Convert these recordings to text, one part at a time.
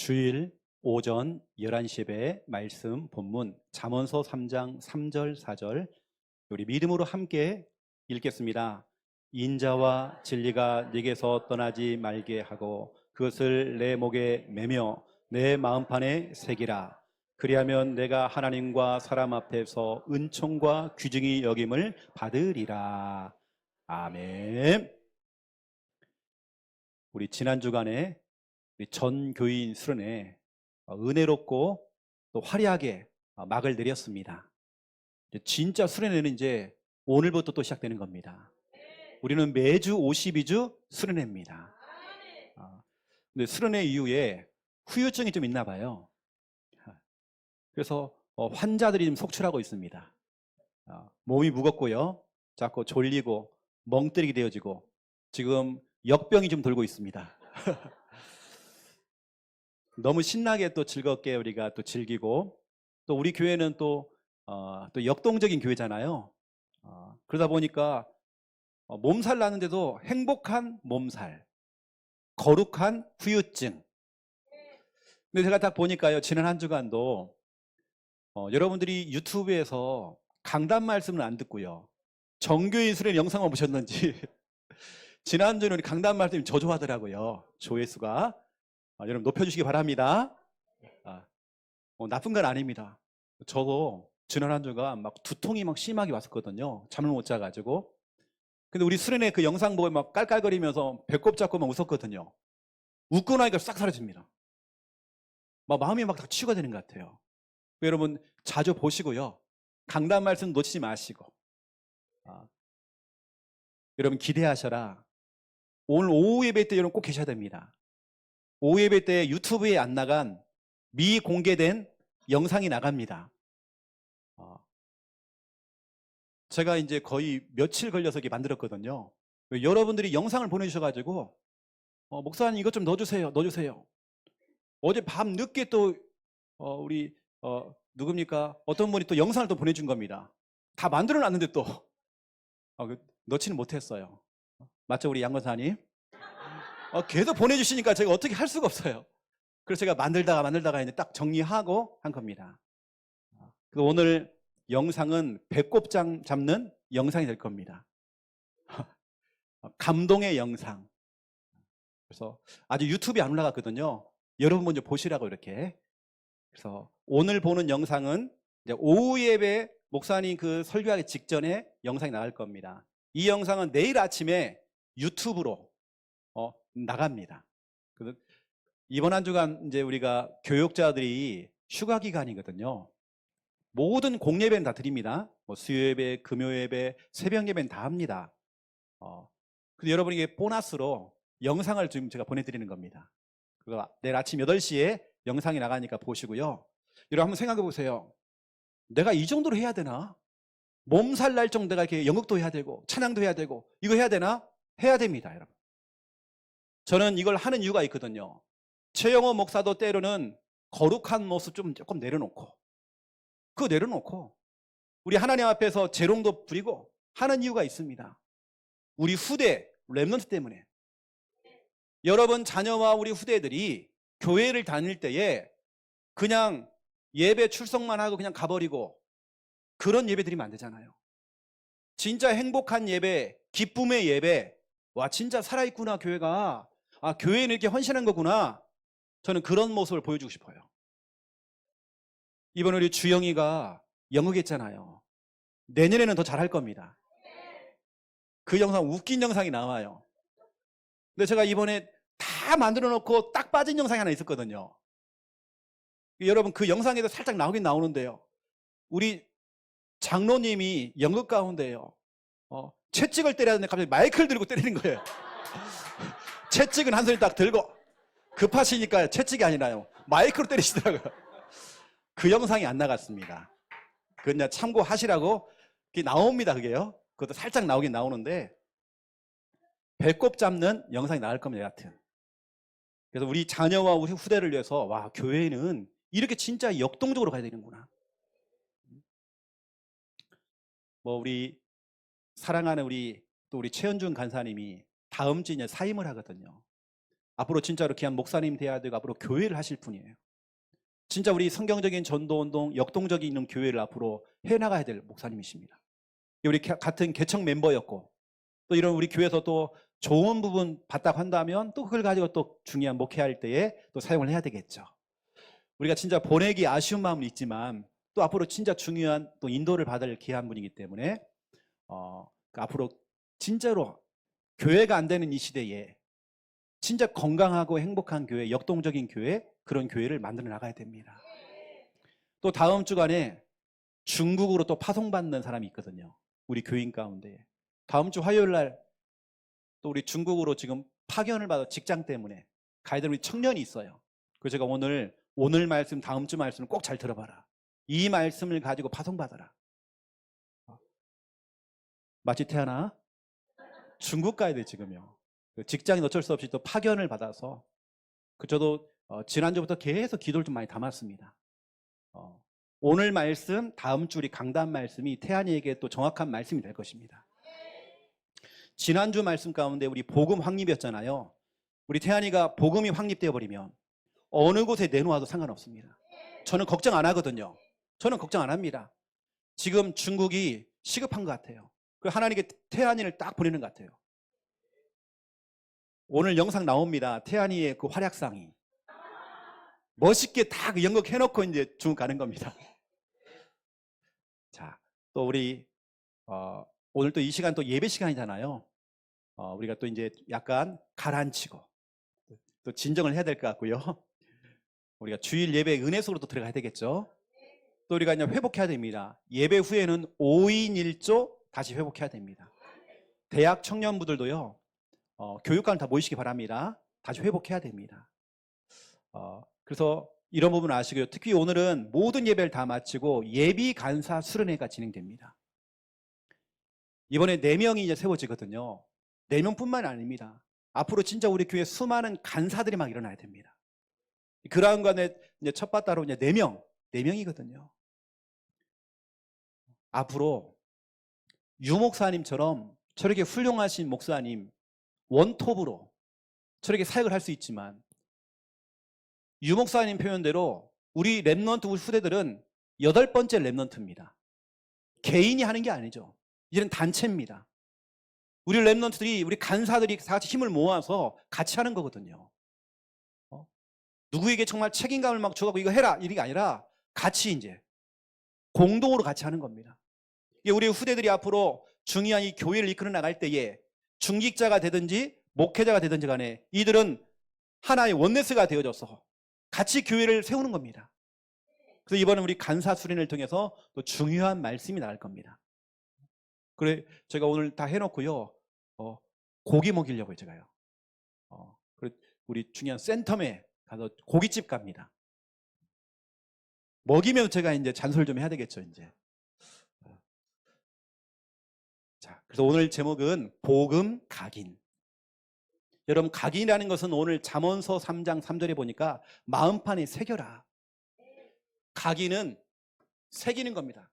주일 오전 11시 예배 말씀 본문 잠언서 3장 3절 4절 우리 믿음으로 함께 읽겠습니다. 인자와 진리가 네게서 떠나지 말게 하고 그것을 내 목에 매며 내 마음판에 새기라. 그리하면 내가 하나님과 사람 앞에서 은총과 귀중히 여김을 받으리라. 아멘. 우리 지난 주간에 우리 전 교인 수련회 은혜롭고 또 화려하게 막을 내렸습니다. 진짜 수련회는 이제 오늘부터 또 시작되는 겁니다. 우리는 매주 52주 수련회입니다. 근데 수련회 이후에 후유증이 좀 있나 봐요. 그래서 환자들이 좀 속출하고 있습니다. 몸이 무겁고요, 자꾸 졸리고 멍 때리게 되어지고 지금 역병이 좀 돌고 있습니다. 너무 신나게 또 즐겁게 우리가 또 즐기고 또 우리 교회는 또 역동적인 교회잖아요. 그러다 보니까 몸살 나는데도 행복한 몸살, 거룩한 후유증. 근데 제가 딱 보니까요, 지난 한 주간도 여러분들이 유튜브에서 강단 말씀을 안 듣고요, 정교인 수련 영상만 보셨는지 지난주는 우리 강단 말씀이 저조하더라고요. 조회수가. 여러분 높여주시기 바랍니다. 나쁜 건 아닙니다. 저도 지난 한 주가 막 두통이 막 심하게 왔었거든요. 잠을 못 자가지고. 근데 우리 수련회 그 영상 보고 막 깔깔거리면서 배꼽 잡고 막 웃었거든요. 웃고 나니까 싹 사라집니다. 막 마음이 막 다 치유가 되는 것 같아요. 여러분 자주 보시고요, 강단 말씀 놓치지 마시고, 여러분 기대하셔라. 오늘 오후 예배 때 여러분 꼭 계셔야 됩니다. 오후 예배 때 유튜브에 안 나간 미공개된 영상이 나갑니다. 제가 이제 거의 며칠 걸려서 이렇게 만들었거든요. 여러분들이 영상을 보내주셔가지고 목사님 이것 좀 넣어주세요. 어제 밤 늦게 또 우리 누굽니까? 어떤 분이 또 영상을 또 보내준 겁니다. 다 만들어놨는데 또 넣지는 못했어요. 맞죠, 우리 양 권사님? 계속 보내주시니까 제가 어떻게 할 수가 없어요. 그래서 제가 만들다가 이제 딱 정리하고 한 겁니다. 그래서 오늘 영상은 배꼽 잡는 영상이 될 겁니다. 감동의 영상. 그래서 아직 유튜브에 안 올라갔거든요. 여러분 먼저 보시라고 이렇게. 그래서 오늘 보는 영상은 이제 오후 예배 목사님 그 설교하기 직전에 영상이 나갈 겁니다. 이 영상은 내일 아침에 유튜브로 나갑니다. 그래서 이번 한 주간 이제 우리가 교육자들이 휴가 기간이거든요. 모든 공예배는 다 드립니다. 수요예배, 금요예배, 새벽예배는 다 합니다. 근데 여러분에게 보너스로 영상을 지금 제가 보내드리는 겁니다. 그거 내일 아침 8시에 영상이 나가니까 보시고요. 여러분 한번 생각해 보세요. 내가 이 정도로 해야 되나? 몸살 날 정도 내가 이렇게 연극도 해야 되고 찬양도 해야 되고 이거 해야 되나? 해야 됩니다, 여러분. 저는 이걸 하는 이유가 있거든요. 최영호 목사도 때로는 거룩한 모습 조금 내려놓고, 그거 내려놓고 우리 하나님 앞에서 재롱도 부리고 하는 이유가 있습니다. 우리 후대 렘넌트 때문에. 여러분 자녀와 우리 후대들이 교회를 다닐 때에 그냥 예배 출석만 하고 그냥 가버리고 그런 예배 드리면 안 되잖아요. 진짜 행복한 예배, 기쁨의 예배, 와 진짜 살아있구나 교회가, 교회는 이렇게 헌신한 거구나, 저는 그런 모습을 보여주고 싶어요. 이번에 우리 주영이가 영역했잖아요. 내년에는 더 잘할 겁니다. 그 영상 웃긴 영상이 나와요. 근데 제가 이번에 다 만들어 놓고 딱 빠진 영상이 하나 있었거든요. 여러분 그 영상에도 살짝 나오긴 나오는데요, 우리 장로님이 연극 가운데요 채찍을 때려야 하는데 갑자기 마이크를 들고 때리는 거예요. 채찍은 한 손에 딱 들고, 급하시니까 채찍이 아니라요 마이크로 때리시더라고요. 그 영상이 안 나갔습니다. 그냥 참고하시라고. 그게 나옵니다. 그게요. 그것도 살짝 나오긴 나오는데 배꼽 잡는 영상이 나올 겁니다. 여하튼 그래서 우리 자녀와 우리 후대를 위해서 와 교회는 이렇게 진짜 역동적으로 가야 되는구나. 우리 사랑하는 우리 최현준 간사님이 다음 주에 사임을 하거든요. 앞으로 진짜로 귀한 목사님 돼야 되고 앞으로 교회를 하실 분이에요. 진짜 우리 성경적인 전도운동, 역동적인 교회를 앞으로 해나가야 될 목사님이십니다. 우리 같은 개척 멤버였고 또 이런 우리 교회에서 또 좋은 부분 봤다고 한다면 또 그걸 가지고 또 중요한 목회할 때에 또 사용을 해야 되겠죠. 우리가 진짜 보내기 아쉬운 마음은 있지만 또 앞으로 진짜 중요한 또 인도를 받을 귀한 분이기 때문에 앞으로 진짜로 교회가 안 되는 이 시대에 진짜 건강하고 행복한 교회, 역동적인 교회, 그런 교회를 만들어 나가야 됩니다. 또 다음 주간에 중국으로 또 파송받는 사람이 있거든요. 우리 교인 가운데. 다음 주 화요일 날 또 우리 중국으로 지금 파견을 받아 직장 때문에 가야 되는 우리 청년이 있어요. 그래서 제가 오늘 말씀, 다음 주 말씀을 꼭 잘 들어봐라. 이 말씀을 가지고 파송받아라. 마치 태어나 중국 가야 돼 지금요. 직장인 어쩔 수 없이 또 파견을 받아서 저도 지난주부터 계속 기도를 좀 많이 담았습니다. 오늘 말씀, 다음 주 우리 강단 말씀이 태안이에게 또 정확한 말씀이 될 것입니다. 지난주 말씀 가운데 우리 복음 확립이었잖아요. 우리 태안이가 복음이 확립되어 버리면 어느 곳에 내놓아도 상관없습니다. 저는 걱정 안 하거든요. 저는 걱정 안 합니다. 지금 중국이 시급한 것 같아요. 하나님께 태안이를 딱 보내는 것 같아요. 오늘 영상 나옵니다. 태안이의 그 활약상이 멋있게 다 연극해놓고 이제 중국 가는 겁니다. 자, 또 우리 오늘 또 이 시간 또 예배 시간이잖아요. 우리가 또 이제 약간 가라앉히고 또 진정을 해야 될 것 같고요. 우리가 주일 예배 은혜 속으로 또 들어가야 되겠죠. 또 우리가 이제 회복해야 됩니다. 예배 후에는 5인 1조 다시 회복해야 됩니다. 대학 청년부들도요. 교육관 다 모이시기 바랍니다. 다시 회복해야 됩니다. 그래서 이런 부분 아시고요. 특히 오늘은 모든 예배를 다 마치고 예비 간사 수련회가 진행됩니다. 이번에 4명이 이제 세워지거든요. 4명뿐만 아닙니다. 앞으로 진짜 우리 교회 수많은 간사들이 막 일어나야 됩니다. 그 라운간에 이제 첫 바따로 이제 4명이거든요. 앞으로 유 목사님처럼 저렇게 훌륭하신 목사님 원톱으로 저렇게 사역을 할 수 있지만 유 목사님 표현대로 우리 랩넌트 후대들은 8번째 랩넌트입니다. 개인이 하는 게 아니죠. 이제는 단체입니다. 우리 랩넌트들이, 우리 간사들이 다 같이 힘을 모아서 같이 하는 거거든요. 누구에게 정말 책임감을 막 줘가지고 이거 해라 이게 아니라 같이 이제 공동으로 같이 하는 겁니다. 우리 후대들이 앞으로 중요한 이 교회를 이끌어 나갈 때에 중직자가 되든지 목회자가 되든지 간에 이들은 하나의 원네스가 되어져서 같이 교회를 세우는 겁니다. 그래서 이번에 우리 간사 수련을 통해서 또 중요한 말씀이 나갈 겁니다. 그래 제가 오늘 다 해놓고요. 고기 먹이려고요 제가요. 그래 우리 중요한 센텀에 가서 고깃집 갑니다. 먹이면 제가 이제 잔소리 좀 해야 되겠죠 이제. 자, 그래서 오늘 제목은 복음 각인. 여러분 각인이라는 것은 오늘 잠언서 3장 3절에 보니까 마음판에 새겨라. 각인은 새기는 겁니다.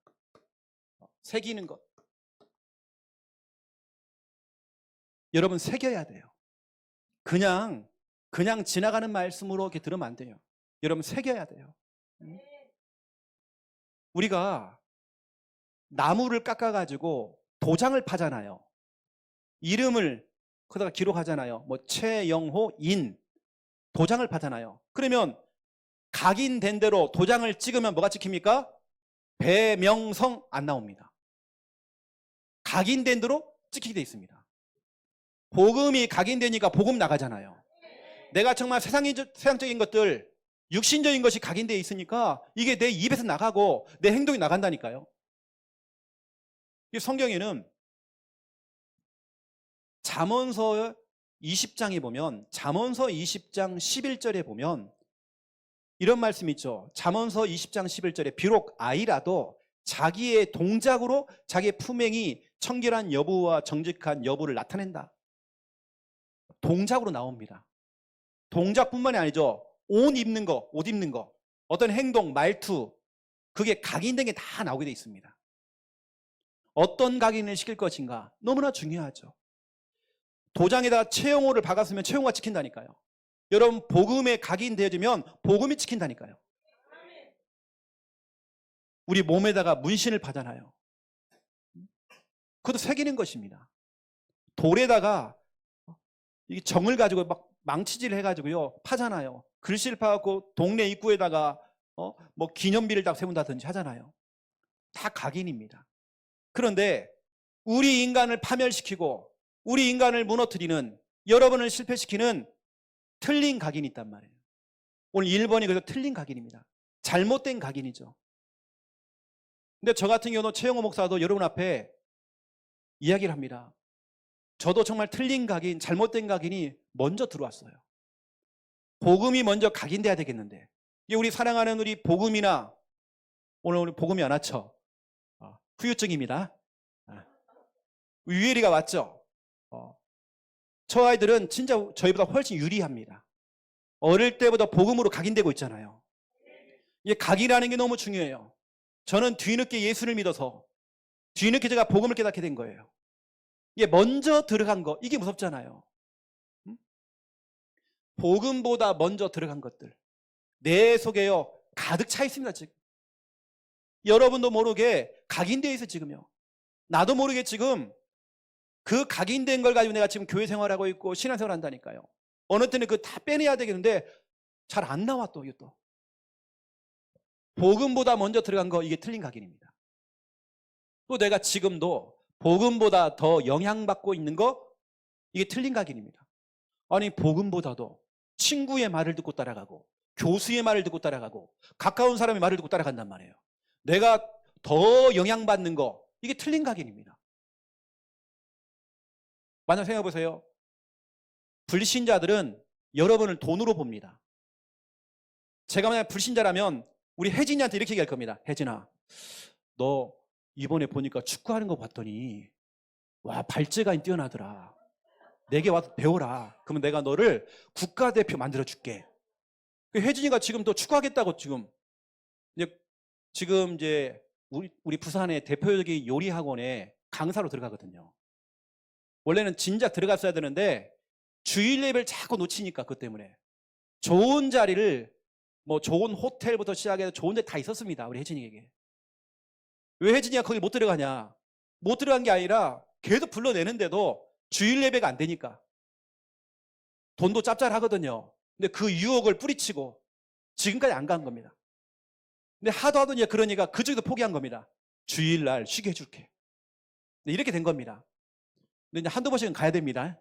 새기는 것. 여러분 새겨야 돼요. 그냥 지나가는 말씀으로 이렇게 들으면 안 돼요. 여러분 새겨야 돼요. 우리가 나무를 깎아가지고 도장을 파잖아요. 이름을 거기다가 기록하잖아요. 뭐 최영호 인 도장을 파잖아요. 그러면 각인된 대로 도장을 찍으면 뭐가 찍힙니까? 배명성 안 나옵니다. 각인된 대로 찍히게 돼 있습니다. 복음이 각인되니까 복음 나가잖아요. 내가 정말 세상적인 것들, 육신적인 것이 각인되어 있으니까 이게 내 입에서 나가고 내 행동이 나간다니까요. 이 성경에는 잠언서 20장에 보면, 잠언서 20장 11절에 보면 이런 말씀이 있죠. 잠언서 20장 11절에 비록 아이라도 자기의 동작으로 자기의 품행이 청결한 여부와 정직한 여부를 나타낸다. 동작으로 나옵니다. 동작뿐만이 아니죠. 옷 입는 거, 어떤 행동, 말투, 그게 각인된 게 다 나오게 돼 있습니다. 어떤 각인을 시킬 것인가 너무나 중요하죠. 도장에다 최영호를 박았으면 최영호가 찍힌다니까요. 여러분 복음에 각인되어지면 복음이 지킨다니까요. 우리 몸에다가 문신을 파잖아요. 그것도 새기는 것입니다. 돌에다가 이 정을 가지고 막 망치질 해가지고요 파잖아요. 글씨를 파갖고 동네 입구에다가 뭐 기념비를 딱 세운다든지 하잖아요. 다 각인입니다. 그런데 우리 인간을 파멸시키고 우리 인간을 무너뜨리는, 여러분을 실패시키는 틀린 각인이 있단 말이에요. 오늘 1번이 그래서 틀린 각인입니다. 잘못된 각인이죠. 근데 저 같은 경우는 최영호 목사도 여러분 앞에 이야기를 합니다. 저도 정말 틀린 각인, 잘못된 각인이 먼저 들어왔어요. 복음이 먼저 각인돼야 되겠는데, 이게 우리 사랑하는 우리 복음이나, 오늘 우리 복음이 안 왔죠? 후유증입니다. 유혜리가 왔죠? 저 아이들은 진짜 저희보다 훨씬 유리합니다. 어릴 때보다 복음으로 각인되고 있잖아요. 이게 각이라는 게 너무 중요해요. 저는 뒤늦게 예수를 믿어서 뒤늦게 제가 복음을 깨닫게 된 거예요. 이게 먼저 들어간 거, 이게 무섭잖아요. 복음보다 먼저 들어간 것들 내 속에요 가득 차 있습니다. 지금 여러분도 모르게 각인되어 있어요. 지금요. 나도 모르게 지금 그 각인된 걸 가지고 내가 지금 교회 생활하고 있고 신앙생활 한다니까요. 어느 때는 그거 다 빼내야 되겠는데 잘 안 나와. 또 이게 또 복음보다 먼저 들어간 거, 이게 틀린 각인입니다. 또 내가 지금도 복음보다 더 영향받고 있는 거, 이게 틀린 각인입니다. 아니 복음보다도 친구의 말을 듣고 따라가고 교수의 말을 듣고 따라가고 가까운 사람의 말을 듣고 따라간단 말이에요. 내가 더 영향받는 거, 이게 틀린 각인입니다. 만약 생각해 보세요. 불신자들은 여러분을 돈으로 봅니다. 제가 만약 불신자라면 우리 혜진이한테 이렇게 얘기할 겁니다. 혜진아, 너 이번에 보니까 축구하는 거 봤더니 와 발재간이 뛰어나더라. 내게 와서 배워라. 그러면 내가 너를 국가대표 만들어줄게. 혜진이가 지금 또 축구하겠다고 지금 이제 우리 부산의 대표적인 요리학원에 강사로 들어가거든요. 원래는 진작 들어갔어야 되는데 주일 예배를 자꾸 놓치니까 그것 때문에 좋은 자리를 뭐 좋은 호텔부터 시작해서 좋은 데 다 있었습니다. 우리 혜진이에게. 왜 혜진이가 거기 못 들어가냐? 못 들어간 게 아니라 계속 불러내는데도 주일 예배가 안 되니까. 돈도 짭짤하거든요. 근데 그 유혹을 뿌리치고 지금까지 안 간 겁니다. 근데 하도 하더니 그러니까 그쪽에도 포기한 겁니다. 주일날 쉬게 해줄게. 이렇게 된 겁니다. 근데 이제 한두 번씩은 가야 됩니다.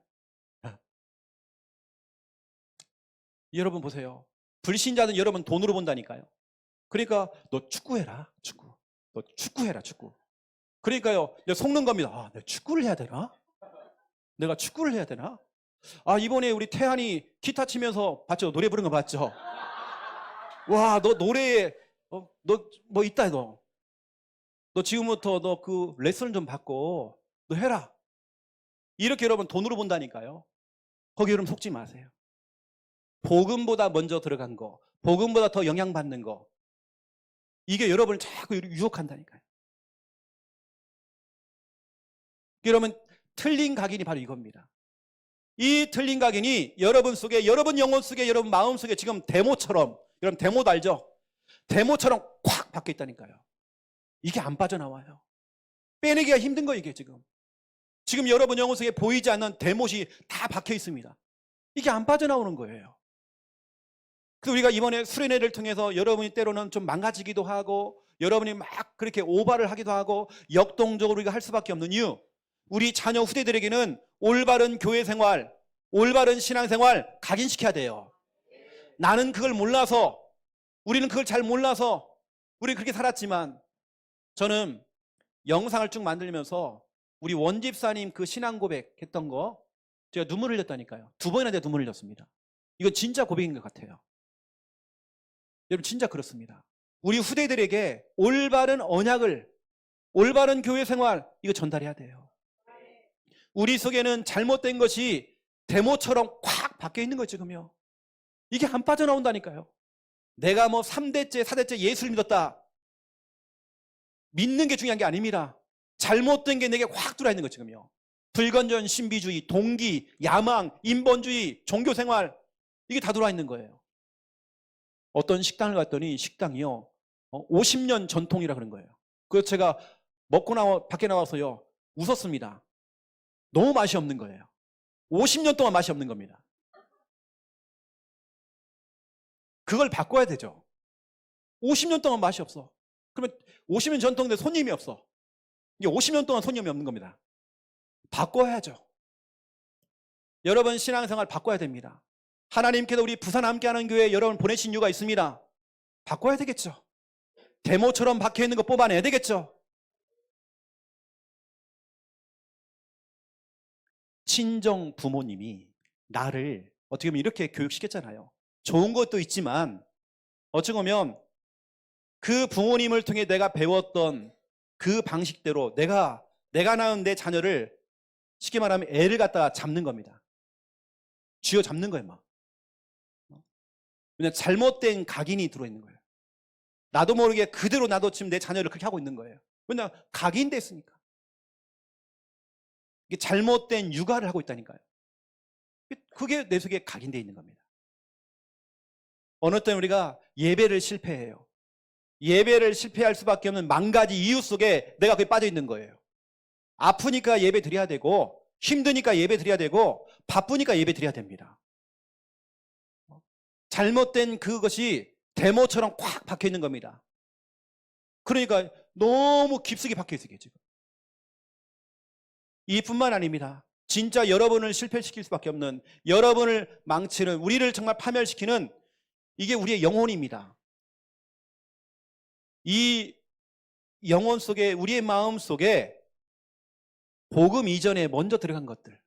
여러분 보세요. 불신자는 여러분 돈으로 본다니까요. 그러니까 너 축구해라. 축구. 너 축구해라. 축구. 그러니까요. 속는 겁니다. 아, 내가 축구를 해야 되나? 내가 축구를 해야 되나? 아, 이번에 우리 태한이 기타 치면서 봤죠? 노래 부르는 거 봤죠? 와, 너 노래에 너 뭐 있다. 너 지금부터 너 그 레슨 좀 받고 너 해라. 이렇게 여러분 돈으로 본다니까요. 거기 여러분 속지 마세요. 복음보다 먼저 들어간 거, 복음보다 더 영향받는 거, 이게 여러분을 자꾸 유혹한다니까요. 여러분 틀린 각인이 바로 이겁니다. 이 틀린 각인이 여러분 속에, 여러분 영혼 속에, 여러분 마음 속에 지금 데모처럼, 여러분 데모도 알죠? 데모처럼 콱 박혀 있다니까요. 이게 안 빠져나와요. 빼내기가 힘든 거예요. 이게 지금 여러분 영혼 속에 보이지 않는 데못이 다 박혀 있습니다. 이게 안 빠져나오는 거예요. 그래서 우리가 이번에 수련회를 통해서 여러분이 때로는 좀 망가지기도 하고 여러분이 막 그렇게 오바를 하기도 하고 역동적으로 우리가 할 수밖에 없는 이유, 우리 자녀 후대들에게는 올바른 교회 생활, 올바른 신앙생활 각인시켜야 돼요. 나는 그걸 몰라서, 우리는 그걸 잘 몰라서 우리는 그렇게 살았지만, 저는 영상을 쭉 만들면서 우리 원집사님 그 신앙 고백 했던 거 제가 눈물을 흘렸다니까요. 2번이나 제가 눈물을 흘렸습니다. 이건 진짜 고백인 것 같아요. 여러분 진짜 그렇습니다. 우리 후대들에게 올바른 언약을, 올바른 교회 생활, 이거 전달해야 돼요. 우리 속에는 잘못된 것이 데모처럼 콱 박혀 있는 거죠. 지금요. 이게 안 빠져나온다니까요. 내가 뭐 3대째 4대째 예수를 믿었다, 믿는 게 중요한 게 아닙니다. 잘못된 게 내게 확 들어와 있는 거 지금요. 불건전 신비주의, 동기, 야망, 인본주의, 종교생활, 이게 다 들어와 있는 거예요. 어떤 식당을 갔더니 식당이요 50년 전통이라 그런 거예요. 그래서 제가 밖에 나와서요 웃었습니다. 너무 맛이 없는 거예요. 50년 동안 맛이 없는 겁니다. 그걸 바꿔야 되죠. 50년 동안 맛이 없어. 그러면 50년 전통인데 손님이 없어. 이게 50년 동안 손님이 없는 겁니다. 바꿔야죠. 여러분 신앙생활 바꿔야 됩니다. 하나님께서 우리 부산 함께하는 교회에 여러분 보내신 이유가 있습니다. 바꿔야 되겠죠. 데모처럼 박혀있는 거 뽑아내야 되겠죠. 친정 부모님이 나를 어떻게 보면 이렇게 교육시켰잖아요. 좋은 것도 있지만 어찌 보면 그 부모님을 통해 내가 배웠던 그 방식대로 내가 낳은 내 자녀를 쉽게 말하면 애를 갖다가 잡는 겁니다. 쥐어 잡는 거예요 막. 그냥 잘못된 각인이 들어있는 거예요. 나도 모르게 그대로 나도 지금 내 자녀를 그렇게 하고 있는 거예요. 왜냐 각인됐으니까. 이게 잘못된 육아를 하고 있다니까요. 그게 내 속에 각인되어 있는 겁니다. 어느 때 우리가 예배를 실패해요. 예배를 실패할 수밖에 없는 만 가지 이유 속에 내가 거기 빠져 있는 거예요. 아프니까 예배 드려야 되고 힘드니까 예배 드려야 되고 바쁘니까 예배 드려야 됩니다. 잘못된 그것이 데모처럼 꽉 박혀 있는 겁니다. 그러니까 너무 깊숙이 박혀 있어요 지금. 이뿐만 아닙니다. 진짜 여러분을 실패시킬 수밖에 없는, 여러분을 망치는, 우리를 정말 파멸시키는 이게 우리의 영혼입니다. 이 영혼 속에, 우리의 마음 속에 복음 이전에 먼저 들어간 것들,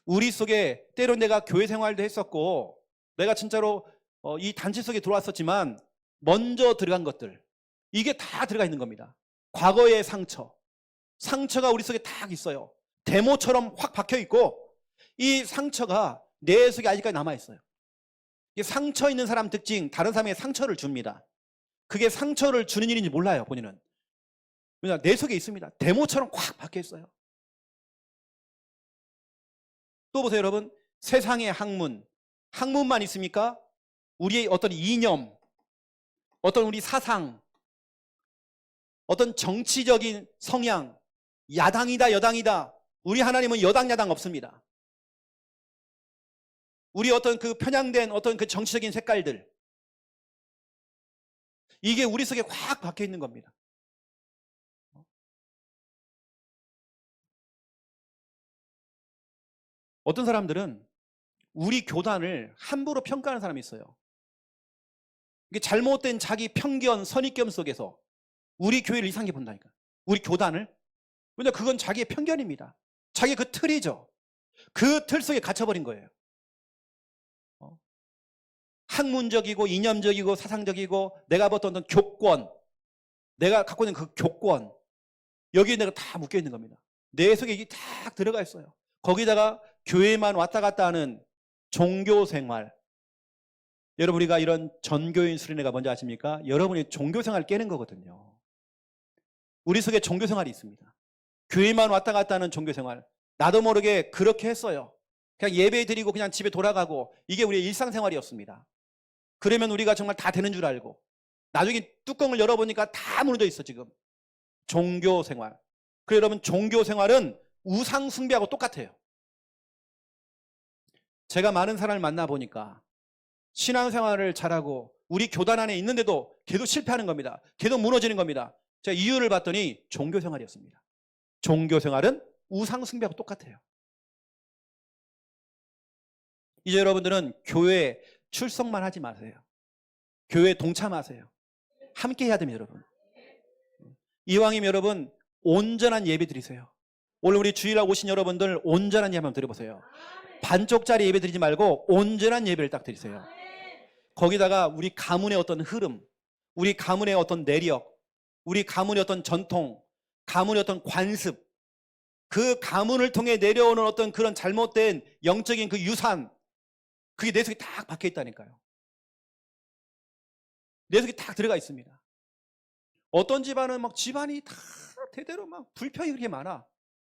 우리 속에 때로 내가 교회 생활도 했었고 내가 진짜로 이 단체 속에 들어왔었지만 먼저 들어간 것들, 이게 다 들어가 있는 겁니다. 과거의 상처가 우리 속에 딱 있어요. 데모처럼 확 박혀 있고 이 상처가 내 속에 아직까지 남아 있어요. 이게 상처 있는 사람 특징, 다른 사람에게 상처를 줍니다. 그게 상처를 주는 일인지 몰라요 본인은. 왜냐 내 속에 있습니다. 데모처럼 확 박혀 있어요. 또 보세요 여러분, 세상의 학문만 있습니까? 우리의 어떤 이념, 어떤 우리 사상, 어떤 정치적인 성향, 야당이다 여당이다. 우리 하나님은 여당 야당 없습니다. 우리 어떤 그 편향된 어떤 그 정치적인 색깔들, 이게 우리 속에 확 박혀 있는 겁니다. 어떤 사람들은 우리 교단을 함부로 평가하는 사람이 있어요. 이게 잘못된 자기 편견, 선입견 속에서 우리 교회를 이상하게 본다니까. 우리 교단을. 왜냐 그건 자기의 편견입니다. 자기의 그 틀이죠. 그 틀 속에 갇혀버린 거예요. 학문적이고 이념적이고 사상적이고 내가 봤던 어떤 교권, 내가 갖고 있는 그 교권, 여기에 내가 다 묶여 있는 겁니다. 내 속에 이게 딱 들어가 있어요. 거기다가 교회만 왔다 갔다 하는 종교생활. 여러분 우리가 이런 전교인 수련회가 뭔지 아십니까? 여러분이 종교생활을 깨는 거거든요. 우리 속에 종교생활이 있습니다. 교회만 왔다 갔다 하는 종교생활. 나도 모르게 그렇게 했어요. 그냥 예배 드리고 그냥 집에 돌아가고 이게 우리의 일상생활이었습니다. 그러면 우리가 정말 다 되는 줄 알고 나중에 뚜껑을 열어보니까 다 무너져 있어 지금. 종교생활. 그래서 여러분 종교생활은 우상 숭배하고 똑같아요. 제가 많은 사람을 만나보니까 신앙생활을 잘하고 우리 교단 안에 있는데도 계속 실패하는 겁니다. 계속 무너지는 겁니다. 제가 이유를 봤더니 종교생활이었습니다. 종교생활은 우상 숭배하고 똑같아요. 이제 여러분들은 교회 출석만 하지 마세요. 교회 동참하세요. 함께 해야 됩니다 여러분. 이왕이면 여러분 온전한 예배 드리세요. 오늘 우리 주일날 오신 여러분들 온전한 예배 한번 드려보세요. 반쪽짜리 예배 드리지 말고 온전한 예배를 딱 드리세요. 거기다가 우리 가문의 어떤 흐름, 우리 가문의 어떤 내력, 우리 가문의 어떤 전통, 가문의 어떤 관습, 그 가문을 통해 내려오는 어떤 그런 잘못된 영적인 그 유산, 그게 내 속에 딱 박혀 있다니까요. 내 속에 딱 들어가 있습니다. 어떤 집안은 막 집안이 다 대대로 막 불평이 그렇게 많아.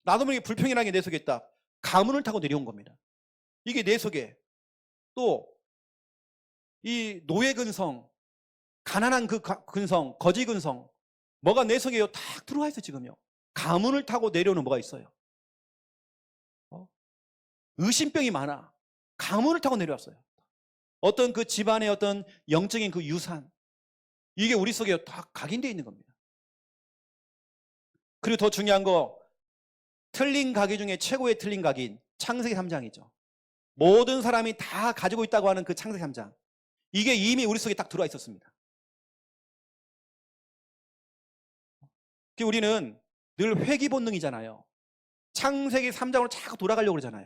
나도 모르게 불평이라는 게 내 속에 딱 가문을 타고 내려온 겁니다. 이게 내 속에. 또 이 노예 근성, 가난한 그 근성, 거지 근성, 뭐가 내 속에 딱 들어와 있어 지금요. 가문을 타고 내려오는 뭐가 있어요. 의심병이 많아. 가문을 타고 내려왔어요. 어떤 그 집안의 어떤 영적인 그 유산, 이게 우리 속에 다 각인되어 있는 겁니다. 그리고 더 중요한 거, 틀린 각인 중에 최고의 틀린 각인, 창세기 3장이죠. 모든 사람이 다 가지고 있다고 하는 그 창세기 3장, 이게 이미 우리 속에 딱 들어와 있었습니다. 우리는 늘 회귀 본능이잖아요. 창세기 3장으로 자꾸 돌아가려고 그러잖아요.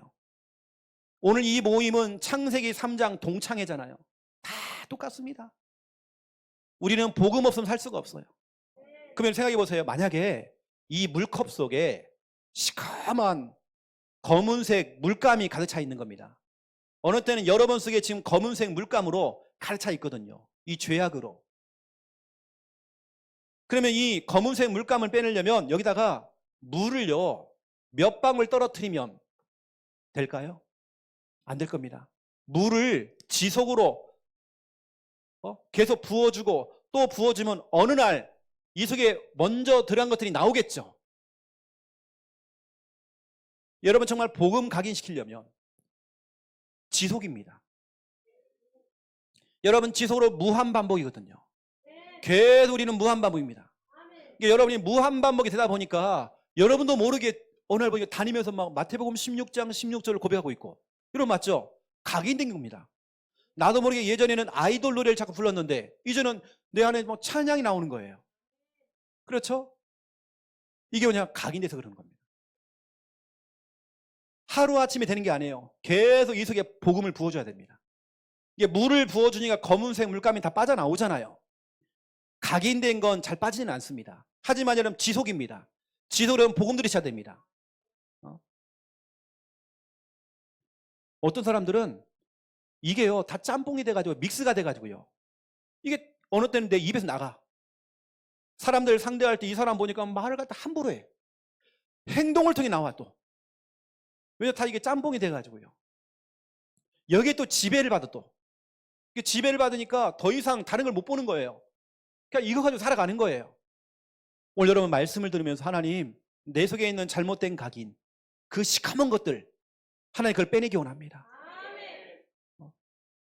오늘 이 모임은 창세기 3장 동창회잖아요. 다 똑같습니다. 우리는 복음 없으면 살 수가 없어요. 그러면 생각해 보세요. 만약에 이 물컵 속에 시커먼 검은색 물감이 가득 차 있는 겁니다. 어느 때는 여러분 속에 지금 검은색 물감으로 가득 차 있거든요. 이 죄악으로. 그러면 이 검은색 물감을 빼내려면 여기다가 물을요, 몇 방울 떨어뜨리면 될까요? 안 될 겁니다. 물을 지속으로 계속 부어주고 또 부어주면 어느 날 이 속에 먼저 들어간 것들이 나오겠죠. 여러분 정말 복음 각인시키려면 지속입니다. 여러분 지속으로 무한반복이거든요. 계속 우리는 무한반복입니다. 그러니까 여러분이 무한반복이 되다 보니까 여러분도 모르게 어느 날 보니까 다니면서 막 마태복음 16장 16절을 고백하고 있고, 여러분 맞죠? 각인된 겁니다. 나도 모르게 예전에는 아이돌 노래를 자꾸 불렀는데 이제는 내 안에 뭐 찬양이 나오는 거예요. 그렇죠? 이게 뭐냐? 각인돼서 그런 겁니다. 하루아침에 되는 게 아니에요. 계속 이 속에 복음을 부어줘야 됩니다. 이게 물을 부어주니까 검은색 물감이 다 빠져나오잖아요. 각인된 건 잘 빠지지는 않습니다. 하지만 여러분 지속입니다. 지속은 복음 들이셔야 됩니다. 어떤 사람들은 이게요 다 짬뽕이 돼가지고 믹스가 돼가지고요, 이게 어느 때는 내 입에서 나가. 사람들 상대할 때 이 사람 보니까 말을 갖다 함부로 해. 행동을 통해 나와 또. 왜냐, 다 이게 짬뽕이 돼가지고요. 여기에 또 지배를 받아 또. 지배를 받으니까 더 이상 다른 걸 못 보는 거예요. 그러니까 이거 가지고 살아가는 거예요. 오늘 여러분 말씀을 들으면서 하나님, 내 속에 있는 잘못된 각인, 그 시커먼 것들, 하나님 그걸 빼내기 원합니다.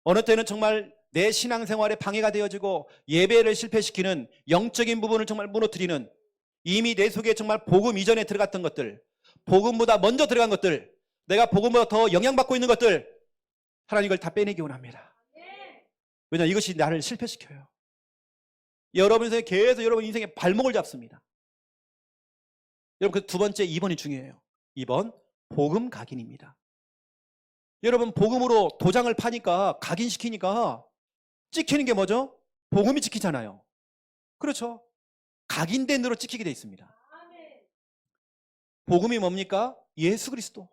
어느 때는 정말 내 신앙생활에 방해가 되어지고 예배를 실패시키는 영적인 부분을 정말 무너뜨리는, 이미 내 속에 정말 복음 이전에 들어갔던 것들, 복음보다 먼저 들어간 것들, 내가 복음보다 더 영향받고 있는 것들, 하나님 이걸 다 빼내기 원합니다. 왜냐하면 이것이 나를 실패시켜요. 여러분 인생에 계속 여러분 인생의 발목을 잡습니다. 여러분 그 두 번째 2번이 중요해요. 2번 복음 각인입니다. 여러분 복음으로 도장을 파니까, 각인시키니까 찍히는 게 뭐죠? 복음이 찍히잖아요. 그렇죠? 각인된 대로 찍히게 돼 있습니다. 복음이 뭡니까? 예수 그리스도.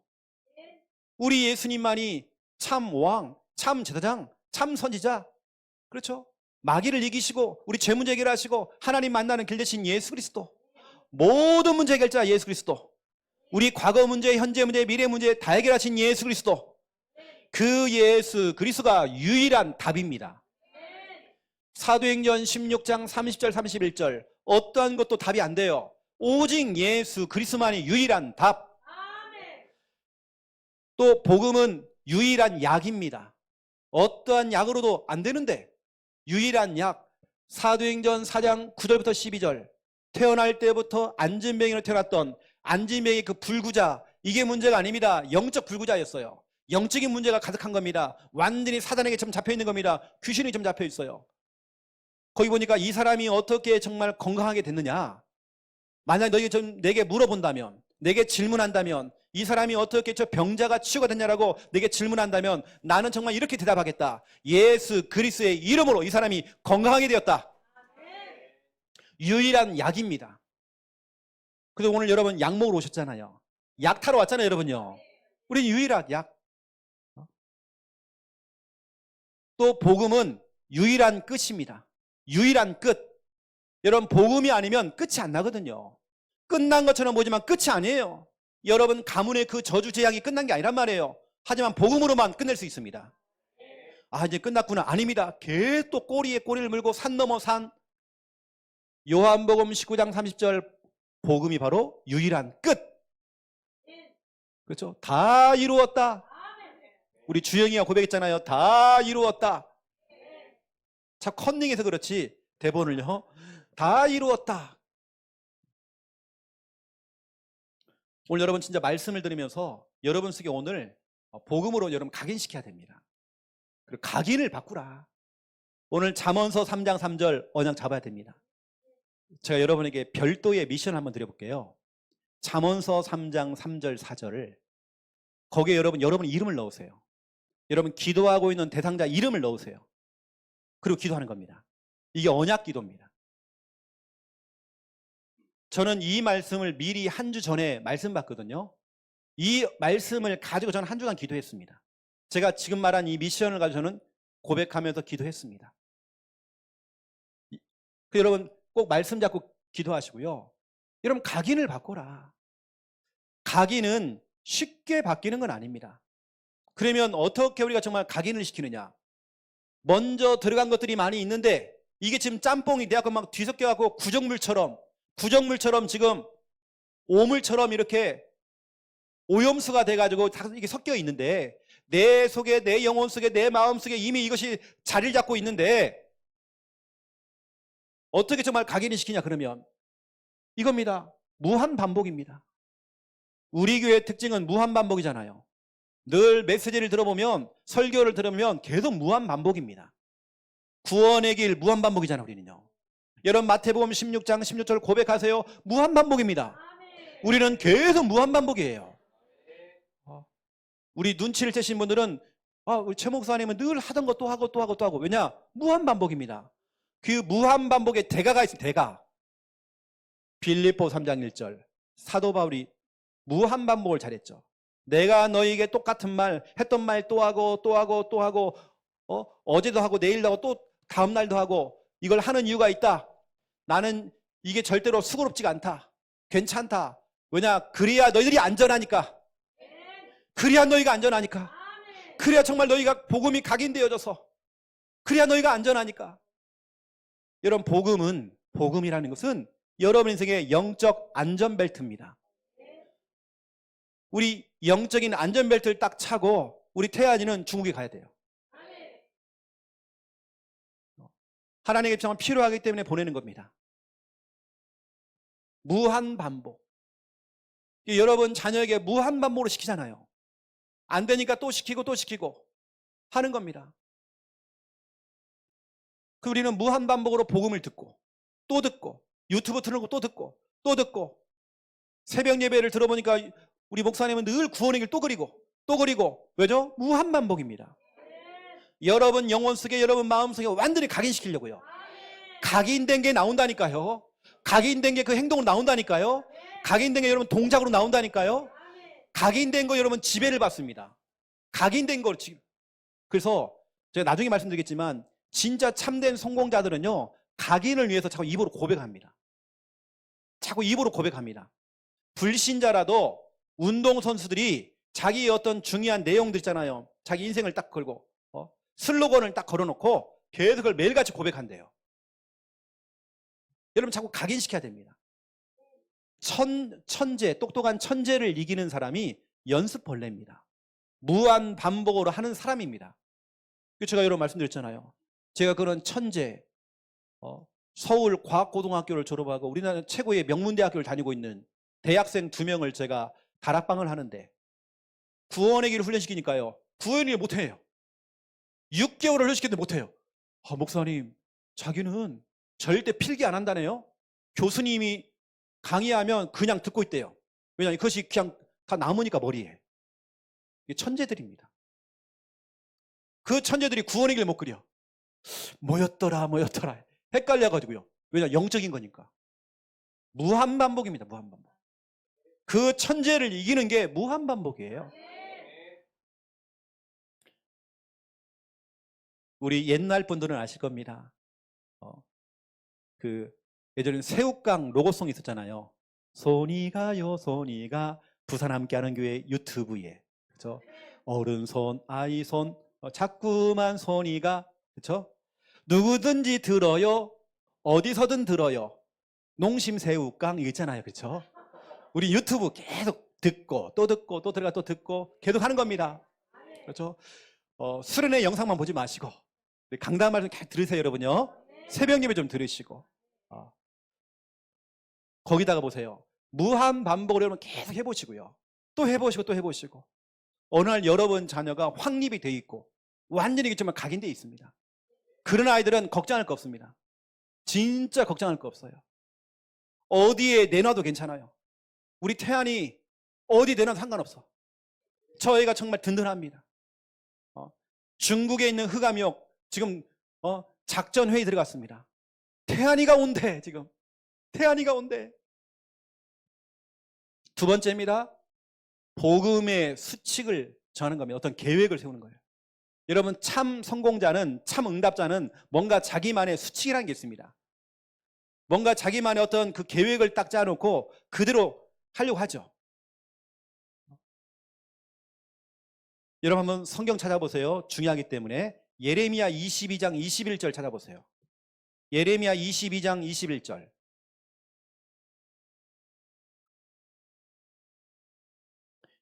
우리 예수님만이 참 왕, 참 제사장, 참 선지자. 그렇죠? 마귀를 이기시고 우리 죄 문제 해결하시고 하나님 만나는 길 되신 예수 그리스도. 모든 문제 해결자 예수 그리스도. 우리 과거 문제, 현재 문제, 미래 문제 다 해결하신 예수 그리스도. 그 예수 그리스도가 유일한 답입니다. 사도행전 16장 30절 31절, 어떠한 것도 답이 안 돼요. 오직 예수 그리스도만이 유일한 답. 또 복음은 유일한 약입니다. 어떠한 약으로도 안 되는데 유일한 약. 사도행전 4장 9절부터 12절, 태어날 때부터 안진뱅이로 태어났던 안진뱅이 그 불구자, 이게 문제가 아닙니다. 영적 불구자였어요. 영적인 문제가 가득한 겁니다. 완전히 사단에게 좀 잡혀있는 겁니다. 귀신이 좀 잡혀있어요. 거기 보니까 이 사람이 어떻게 정말 건강하게 됐느냐, 만약 너희가 좀 내게 물어본다면, 내게 질문한다면, 이 사람이 어떻게 저 병자가 치유가 됐냐라고 내게 질문한다면 나는 정말 이렇게 대답하겠다. 예수 그리스도의 이름으로 이 사람이 건강하게 되었다. 유일한 약입니다. 그래서 오늘 여러분 약 먹으러 오셨잖아요. 약 타러 왔잖아요, 여러분요. 우리 유일한 약. 또 복음은 유일한 끝입니다. 유일한 끝. 여러분 복음이 아니면 끝이 안 나거든요. 끝난 것처럼 보지만 끝이 아니에요. 여러분 가문의 그 저주 재앙이 끝난 게 아니란 말이에요. 하지만 복음으로만 끝낼 수 있습니다. 아, 이제 끝났구나. 아닙니다. 계속 또 꼬리에 꼬리를 물고 산 넘어 산. 요한복음 19장 30절 복음이 바로 유일한 끝. 그렇죠? 다 이루었다. 우리 주영이가 고백했잖아요. 다 이루었다. 참 컨닝해서 그렇지 대본을요. 다 이루었다. 오늘 여러분 진짜 말씀을 들으면서 여러분 속에 오늘 복음으로 여러분 각인시켜야 됩니다. 그리고 각인을 바꾸라. 오늘 잠언서 3장 3절 언약 잡아야 됩니다. 제가 여러분에게 별도의 미션을 한번 드려볼게요. 잠언서 3장 3절 4절을 거기에 여러분 이름을 넣으세요. 여러분 기도하고 있는 대상자 이름을 넣으세요. 그리고 기도하는 겁니다. 이게 언약 기도입니다. 저는 이 말씀을 미리 한 주 전에 말씀 받거든요. 이 말씀을 가지고 저는 한 주간 기도했습니다. 제가 지금 말한 이 미션을 가지고 저는 고백하면서 기도했습니다. 여러분 꼭 말씀 잡고 기도하시고요. 여러분 각인을 바꿔라. 각인은 쉽게 바뀌는 건 아닙니다. 그러면 어떻게 우리가 정말 각인을 시키느냐? 먼저 들어간 것들이 많이 있는데 이게 지금 짬뽕이 돼갖고 막 뒤섞여갖고 구정물처럼 지금 오물처럼 이렇게 오염수가 돼가지고 이게 섞여 있는데 내 속에 내 영혼 속에 내 마음 속에 이미 이것이 자리를 잡고 있는데 어떻게 정말 각인을 시키냐 그러면 이겁니다. 무한 반복입니다. 우리 교회의 특징은 무한 반복이잖아요. 늘 메시지를 들어보면 설교를 들으면 계속 무한 반복입니다. 구원의 길 무한 반복이잖아요. 우리는요. 여러분 마태복음 16장 16절 고백하세요. 무한 반복입니다. 우리는 계속 무한 반복이에요. 우리 눈치를 채신 분들은 우리 최 목사님은 늘 하던 거 또 하고 또 하고 또 하고. 왜냐? 무한 반복입니다. 그 무한 반복의 대가가 있습니다. 대가. 빌립보 3장 1절 사도 바울이 무한 반복을 잘했죠. 내가 너에게 똑같은 말 했던 말 또 하고 또 하고 또 하고 어제도 하고 내일도 하고 또 다음 날도 하고 이걸 하는 이유가 있다. 나는 이게 절대로 수고롭지가 않다. 괜찮다. 왜냐? 그래야 너희들이 안전하니까. 그래야 너희가 안전하니까. 그래야 정말 너희가 복음이 각인되어져서 그래야 너희가 안전하니까. 여러분 복음이라는 것은 여러분 인생의 영적 안전벨트입니다. 우리 영적인 안전벨트를 딱 차고 우리 태안이는 중국에 가야 돼요. 하나님의 입장은 필요하기 때문에 보내는 겁니다. 무한 반복. 여러분 자녀에게 무한 반복으로 시키잖아요. 안 되니까 또 시키고 또 시키고 하는 겁니다. 우리는 무한 반복으로 복음을 듣고 또 듣고 유튜브 틀고 또 듣고 또 듣고 새벽 예배를 들어보니까 우리 목사님은 늘 구원의 길 또 그리고 왜죠? 무한 반복입니다. 여러분 영혼 속에 여러분 마음 속에 완전히 각인시키려고요. 각인된 게 나온다니까요. 각인된 게 그 행동으로 나온다니까요. 각인된 게 여러분 동작으로 나온다니까요. 각인된 거 여러분 지배를 받습니다. 각인된 거. 그래서 제가 나중에 말씀드리겠지만 진짜 참된 성공자들은요 각인을 위해서 자꾸 입으로 고백합니다. 자꾸 입으로 고백합니다. 불신자라도 운동선수들이 자기의 어떤 중요한 내용들 있잖아요. 자기 인생을 딱 걸고 슬로건을 딱 걸어놓고 계속 그걸 매일같이 고백한대요. 여러분 자꾸 각인시켜야 됩니다. 천재, 똑똑한 천재를 이기는 사람이 연습벌레입니다. 무한 반복으로 하는 사람입니다. 제가 여러분 말씀드렸잖아요. 제가 그런 천재, 서울과학고등학교를 졸업하고 우리나라 최고의 명문대학교를 다니고 있는 대학생 2명을 제가 다락방을 하는데 구원의 길을 훈련시키니까요. 구원의 길을 못해요. 6개월을 훈련시켰는데 못해요. 목사님, 자기는 절대 필기 안 한다네요. 교수님이 강의하면 그냥 듣고 있대요. 왜냐하면 그것이 그냥 다 남으니까 머리에. 이게 천재들입니다. 그 천재들이 구원의 길을 못 그려. 뭐였더라 헷갈려가지고요. 왜냐? 영적인 거니까. 무한 반복입니다. 무한 반복. 그 천재를 이기는 게 무한 반복이에요. 우리 옛날 분들은 아실 겁니다. 예전에 새우깡 로고송이 있었잖아요. 손이 가요 손이 가 부산 함께하는 교회 유튜브에. 그렇죠? 어른 손 아이 손 자꾸만 손이가, 그렇죠? 누구든지 들어요. 어디서든 들어요. 농심새우깡 이거 있잖아요. 그렇죠? 우리 유튜브 계속 듣고 또 듣고 또 들어가 또 듣고 계속 하는 겁니다. 그렇죠? 수련회 영상만 보지 마시고 강단 말씀 계속 들으세요, 여러분요. 새벽 예배 좀 들으시고 거기다가 보세요. 무한 반복을 여러분 계속 해보시고요. 또 해보시고 또 해보시고 어느 날 여러분 자녀가 확립이 돼 있고 완전히 정말 각인돼 있습니다. 그런 아이들은 걱정할 거 없습니다. 진짜 걱정할 거 없어요. 어디에 내놔도 괜찮아요. 우리 태안이 어디 내놔도 상관없어. 저희가 정말 든든합니다. 중국에 있는 흑암역 지금 작전 회의 들어갔습니다. 태안이가 온대. 지금 태안이가 온대. 두 번째입니다. 복음의 수칙을 정하는 겁니다. 어떤 계획을 세우는 거예요. 여러분 참 성공자는, 참 응답자는 뭔가 자기만의 수칙이라는 게 있습니다. 뭔가 자기만의 어떤 그 계획을 딱 짜놓고 그대로 하려고 하죠. 여러분 한번 성경 찾아보세요. 중요하기 때문에. 예레미야 22장 21절 찾아보세요. 예레미야 22장 21절.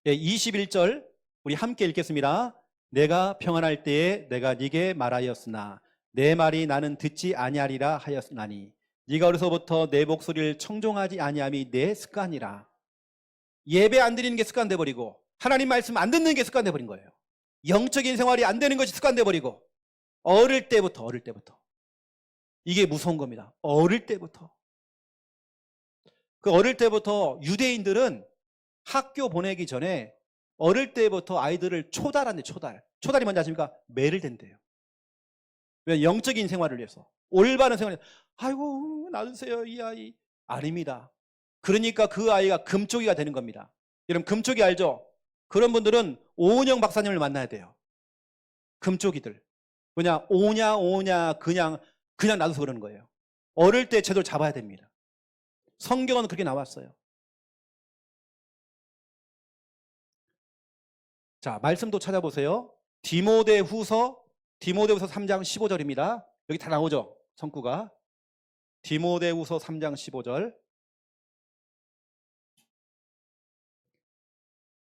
예, 21절 우리 함께 읽겠습니다. 내가 평안할 때에 내가 네게 말하였으나 내 말이 나는 듣지 아니하리라 하였나니 네가 어려서부터 내 목소리를 청종하지 아니함이 내 습관이라. 예배 안 드리는 게 습관 돼버리고 하나님 말씀 안 듣는 게 습관 돼버린 거예요. 영적인 생활이 안 되는 것이 습관 돼버리고 어릴 때부터 이게 무서운 겁니다. 어릴 때부터. 그 어릴 때부터 유대인들은 학교 보내기 전에 어릴 때부터 아이들을 초달한대. 초달이 뭔지 아십니까? 매를 댄대요. 왜? 영적인 생활을 위해서. 올바른 생활을. 아이고 놔주세요 이 아이. 아닙니다. 그러니까 그 아이가 금쪽이가 되는 겁니다. 여러분 금쪽이 알죠? 그런 분들은 오은영 박사님을 만나야 돼요. 금쪽이들. 뭐냐 오냐 그냥 놔둬서 그러는 거예요. 어릴 때 제대로 잡아야 됩니다. 성경은 그렇게 나왔어요. 자, 말씀도 찾아보세요. 디모데후서 3장 15절입니다. 여기 다 나오죠? 성구가. 디모데후서 3장 15절.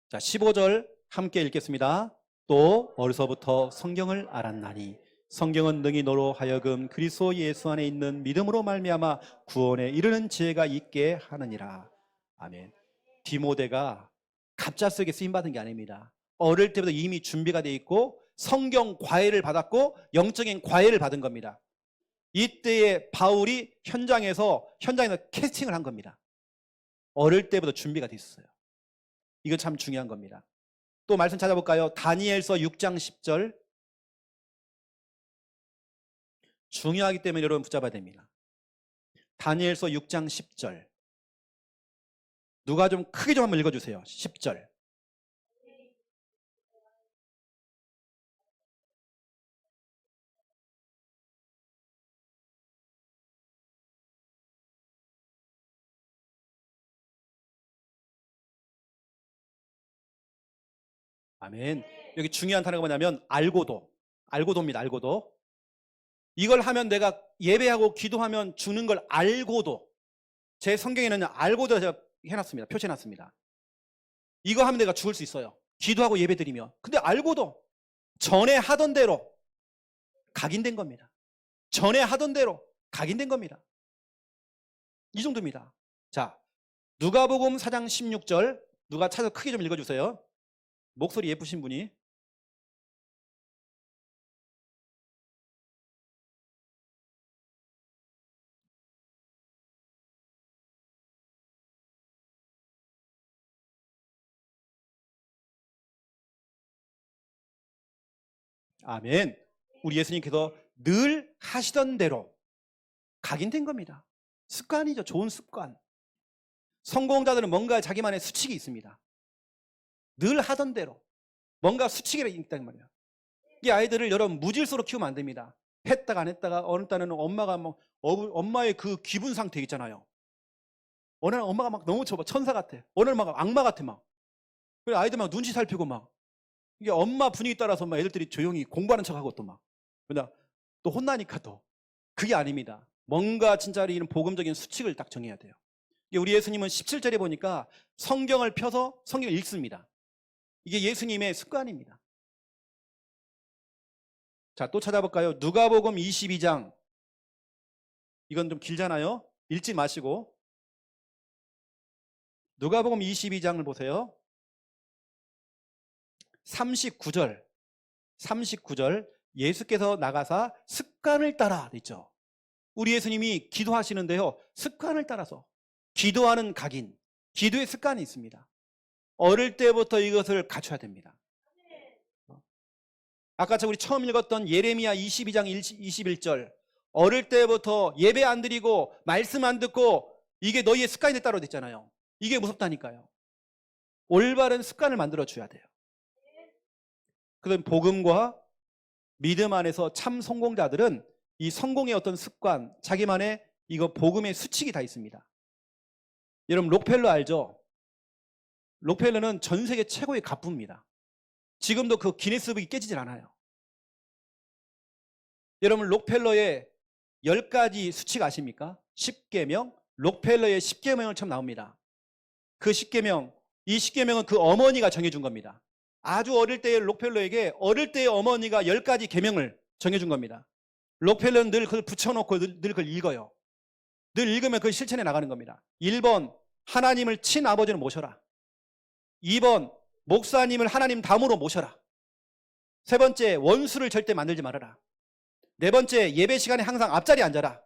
자, 15절 함께 읽겠습니다. 또 어려서부터 성경을 알았나니 성경은 능히 너로 하여금 그리스도 예수 안에 있는 믿음으로 말미암아 구원에 이르는 지혜가 있게 하느니라. 아멘. 디모데가 갑작스럽게 쓰임받은 게 아닙니다. 어릴 때부터 이미 준비가 돼 있고 성경 과외를 받았고 영적인 과외를 받은 겁니다. 이때에 바울이 현장에서 캐스팅을 한 겁니다. 어릴 때부터 준비가 돼 있었어요. 이거 참 중요한 겁니다. 또 말씀 찾아볼까요? 다니엘서 6장 10절. 중요하기 때문에 여러분 붙잡아야 됩니다. 다니엘서 6장 10절. 누가 좀 크게 좀 한번 읽어주세요. 10절. 아멘. 여기 중요한 단어가 뭐냐면 알고도입니다. 알고도. 이걸 하면 내가 예배하고 기도하면 주는 걸 알고도. 제 성경에는 알고도 제가 해놨습니다. 표시해놨습니다. 이거 하면 내가 죽을 수 있어요. 기도하고 예배 드리면. 근데 알고도 전에 하던 대로 각인된 겁니다. 전에 하던 대로 각인된 겁니다. 이 정도입니다. 자, 누가복음 4장 16절. 누가 찾아서 크게 좀 읽어주세요. 목소리 예쁘신 분이. 아멘. 우리 예수님께서 늘 하시던 대로 각인된 겁니다. 습관이죠. 좋은 습관. 성공자들은 뭔가 자기만의 수칙이 있습니다. 늘 하던 대로 뭔가 수칙이 있단 말이에요. 이 아이들을 여러분 무질서로 키우면 안 됩니다. 했다가 안 했다가 어느 때는 엄마가 엄마의 그 기분 상태 있잖아요. 어느 날 엄마가 막 너무 천사 같아. 어느 날 막 악마 같아 막. 그래서 아이들 막 눈치 살피고 막 이게 엄마 분위기 따라서 막 애들이 조용히 공부하는 척하고 또 막 그냥 또 혼나니까 또 그게 아닙니다. 뭔가 진짜 이런 복음적인 수칙을 딱 정해야 돼요. 우리 예수님은 17절에 보니까 성경을 펴서 성경을 읽습니다. 이게 예수님의 습관입니다. 자, 또 찾아볼까요? 누가복음 22장. 이건 좀 길잖아요. 읽지 마시고 누가복음 22장을 보세요. 39절 예수께서 나가사 습관을 따라 있죠. 우리 예수님이 기도하시는데요. 습관을 따라서 기도하는 각인, 기도의 습관이 있습니다. 어릴 때부터 이것을 갖춰야 됩니다. 아까 우리 처음 읽었던 예레미야 22장 21절 어릴 때부터 예배 안 드리고 말씀 안 듣고 이게 너희의 습관이 됐다고 됐잖아요. 이게 무섭다니까요. 올바른 습관을 만들어줘야 돼요. 그럼 복음과 믿음 안에서 참 성공자들은 이 성공의 어떤 습관, 자기만의 이거 복음의 수칙이 다 있습니다. 여러분 록펠러 알죠? 록펠러는 전 세계 최고의 갑부입니다. 지금도 그 기네스북이 깨지질 않아요. 여러분 록펠러의 10가지 수칙 아십니까? 10계명, 록펠러의 10계명을 처음 나옵니다. 그 10계명, 이 10계명은 그 어머니가 정해준 겁니다. 아주 어릴 때의 록펠러에게 어릴 때의 어머니가 10가지 계명을 정해준 겁니다. 록펠러는 늘 그걸 붙여놓고 늘 그걸 읽어요. 늘 읽으면 그걸 실천해 나가는 겁니다. 1번, 하나님을 친아버지로 모셔라. 2번, 목사님을 하나님 다음으로 모셔라. 3번째, 원수를 절대 만들지 말아라. 4번째, 예배 시간에 항상 앞자리에 앉아라.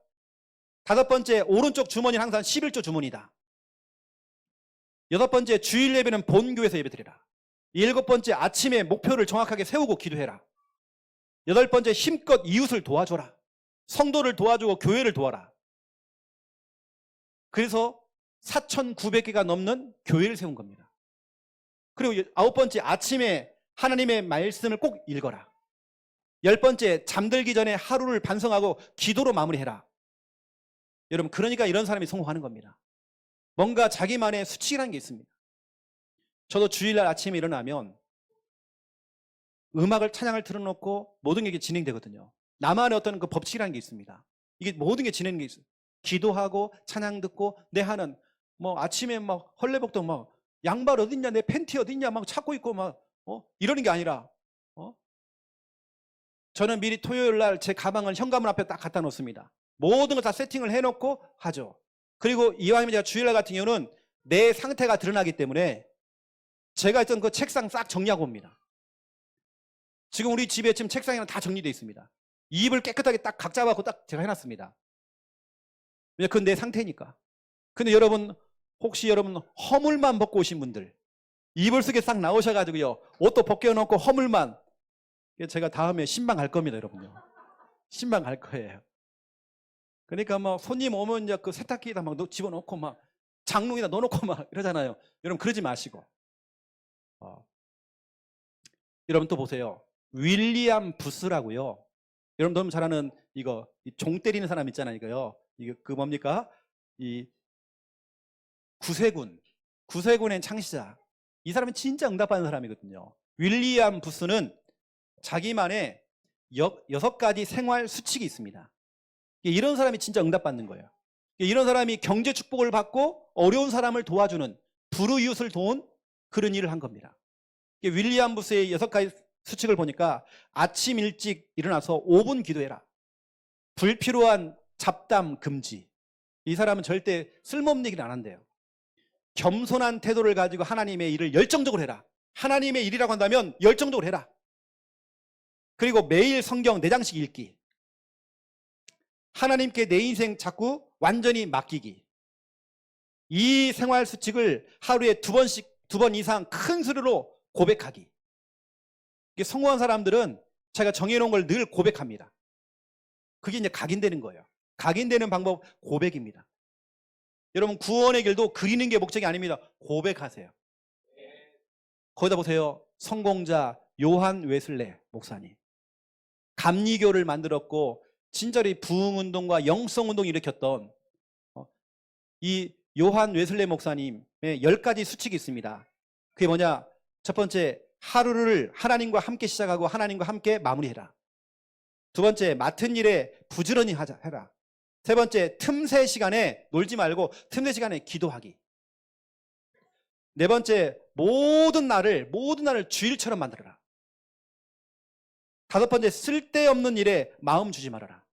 5번째, 오른쪽 주머니는 항상 11조 주머니다. 6번째, 주일 예배는 본교에서 예배드리라. 7번째, 아침에 목표를 정확하게 세우고 기도해라. 8번째, 힘껏 이웃을 도와줘라. 성도를 도와주고 교회를 도와라. 그래서 4,900개가 넘는 교회를 세운 겁니다. 그리고 9번째, 아침에 하나님의 말씀을 꼭 읽어라. 10번째, 잠들기 전에 하루를 반성하고 기도로 마무리해라. 여러분 그러니까 이런 사람이 성공하는 겁니다. 뭔가 자기만의 수칙이라는 게 있습니다. 저도 주일날 아침에 일어나면 음악을 찬양을 틀어놓고 모든 게 진행되거든요. 나만의 어떤 그 법칙이라는 게 있습니다. 이게 모든 게 진행되는 게 있어요. 기도하고 찬양 듣고 내 하는 뭐 아침에 막 헐레복도 막 양발 어딨냐 내 팬티 어딨냐 막 찾고 있고 막 이러는 게 아니라 저는 미리 토요일 날 제 가방을 현관문 앞에 딱 갖다 놓습니다. 모든 걸 다 세팅을 해놓고 하죠. 그리고 이왕이면 제가 주일날 같은 경우는 내 상태가 드러나기 때문에 제가 있던 그 책상 싹 정리하고 옵니다. 지금 우리 집에 지금 책상에는 다 정리되어 있습니다. 이불 깨끗하게 딱 각 잡아갖고 딱 제가 해놨습니다. 왜냐면 그건 내 상태니까. 근데 여러분 혹시 여러분 허물만 벗고 오신 분들 이불 속에 싹 나오셔가지고요 옷도 벗겨놓고 허물만 제가 다음에 신방 갈 겁니다 여러분요. 신방 갈 거예요. 그러니까 뭐 손님 오면 이제 그 세탁기에다 막 집어넣고 막 장롱에다 넣어놓고 막 이러잖아요. 여러분 그러지 마시고 여러분 또 보세요. 윌리엄 부스라고요. 여러분 너무 잘 아는 이거 종 때리는 사람 있잖아요. 이거요. 이게 그 뭡니까? 이 구세군의 창시자. 이 사람은 진짜 응답하는 사람이거든요. 윌리엄 부스는 자기만의 6가지 생활 수칙이 있습니다. 이런 사람이 진짜 응답받는 거예요. 이런 사람이 경제 축복을 받고 어려운 사람을 도와주는 불우이웃을 도운 그런 일을 한 겁니다. 윌리엄 부스의 6가지 수칙을 보니까 아침 일찍 일어나서 5분 기도해라. 불필요한 잡담 금지. 이 사람은 절대 쓸모없는 얘기를 안 한대요. 겸손한 태도를 가지고 하나님의 일을 열정적으로 해라. 하나님의 일이라고 한다면 열정적으로 해라. 그리고 매일 성경 4장씩 읽기. 하나님께 내 인생 자꾸 완전히 맡기기. 이 생활 수칙을 하루에 2번 이상 큰 소리로 고백하기. 성공한 사람들은 자기가 정해놓은 걸 늘 고백합니다. 그게 이제 각인되는 거예요. 각인되는 방법 고백입니다. 여러분 구원의 길도 그리는 게 목적이 아닙니다. 고백하세요. 거기다 보세요. 성공자 요한 웨슬레 목사님. 감리교를 만들었고 친절히 부흥운동과 영성운동을 일으켰던 이 요한 웨슬레 목사님의 10가지 수칙이 있습니다. 그게 뭐냐? 첫 번째, 하루를 하나님과 함께 시작하고 하나님과 함께 마무리해라. 두 번째, 맡은 일에 부지런히 해라. 세 번째, 틈새 시간에 놀지 말고 틈새 시간에 기도하기. 네 번째, 모든 날을 주일처럼 만들어라. 다섯 번째, 쓸데없는 일에 마음 주지 말아라.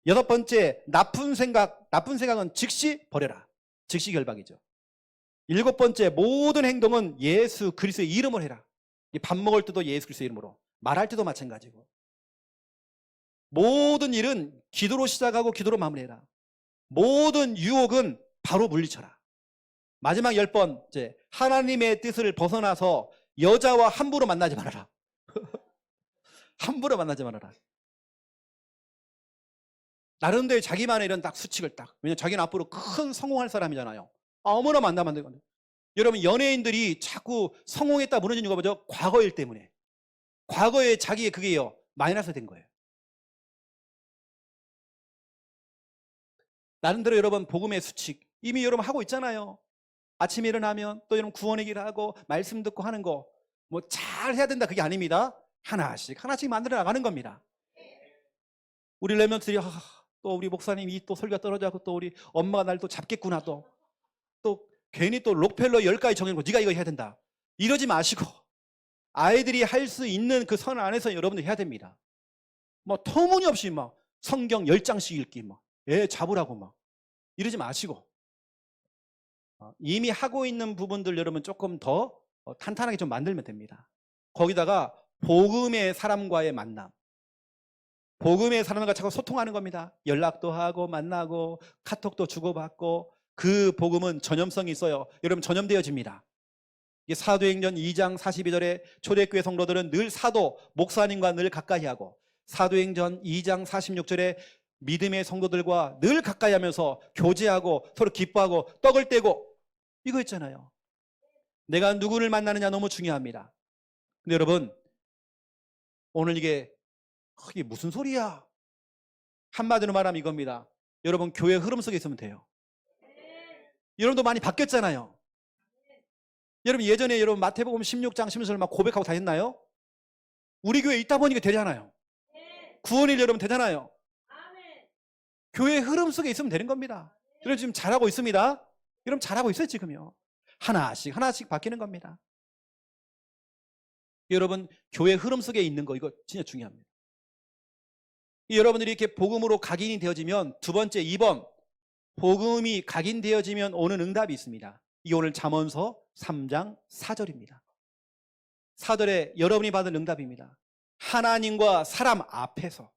여섯 번째, 나쁜 생각은 즉시 버려라. 즉시 결박이죠. 일곱 번째, 모든 행동은 예수 그리스도의 이름으로 해라. 밥 먹을 때도 예수 그리스도의 이름으로, 말할 때도 마찬가지고. 모든 일은 기도로 시작하고 기도로 마무리해라. 모든 유혹은 바로 물리쳐라. 마지막 10번째, 하나님의 뜻을 벗어나서 여자와 함부로 만나지 말아라. 함부로 만나지 말아라. 나름대로 자기만의 이런 딱 수칙을 딱. 왜냐면 자기는 앞으로 큰 성공할 사람이잖아요. 아무나 만나면 안 되거든요. 여러분, 연예인들이 자꾸 성공했다 무너진 이유가 뭐죠? 과거일 때문에. 과거에 자기의 그게요, 마이너스 된 거예요. 나름대로 여러분, 복음의 수칙 이미 여러분 하고 있잖아요. 아침에 일어나면 또 여러분 구원의 길을 하고 말씀 듣고 하는 거 뭐 잘 해야 된다, 그게 아닙니다. 하나씩 만들어 나가는 겁니다. 우리 레몬들이 또 우리 목사님이 또 설교가 떨어져서 또 우리 엄마가 날 또 잡겠구나, 또 괜히 또 록펠러 10가지 정해놓고 네가 이거 해야 된다, 이러지 마시고 아이들이 할 수 있는 그 선 안에서 여러분들 해야 됩니다. 뭐 터무니없이 막 성경 10장씩 읽기, 막 애 잡으라고 막 이러지 마시고, 이미 하고 있는 부분들 여러분 조금 더 탄탄하게 좀 만들면 됩니다. 거기다가 복음의 사람과의 만남, 복음의 사람과 자꾸 소통하는 겁니다. 연락도 하고 만나고 카톡도 주고받고. 그 복음은 전염성이 있어요. 여러분, 전염되어집니다. 사도행전 2장 42절에 초대교회 성도들은 늘 사도 목사님과 늘 가까이 하고, 사도행전 2장 46절에 믿음의 성도들과 늘 가까이 하면서 교제하고 서로 기뻐하고 떡을 떼고, 이거 있잖아요. 내가 누구를 만나느냐 너무 중요합니다. 근데 여러분, 오늘 이게 무슨 소리야? 한마디로 말하면 이겁니다. 여러분, 교회 흐름 속에 있으면 돼요. 여러분도 많이 바뀌었잖아요. 여러분, 예전에 여러분 마태복음 16장 16절 막 고백하고 다녔나요? 우리 교회에 있다 보니까 되잖아요. 구원일 여러분 되잖아요. 교회 흐름 속에 있으면 되는 겁니다. 여러분 지금 잘하고 있습니다. 여러분 잘하고 있어요. 지금요. 하나씩 바뀌는 겁니다. 여러분, 교회 흐름 속에 있는 거, 이거 진짜 중요합니다. 여러분들이 이렇게 복음으로 각인이 되어지면, 두 번째, 2번, 복음이 각인되어지면 오는 응답이 있습니다. 이게 오늘 잠언서 3장 4절입니다. 4절에 여러분이 받은 응답입니다. 하나님과 사람 앞에서.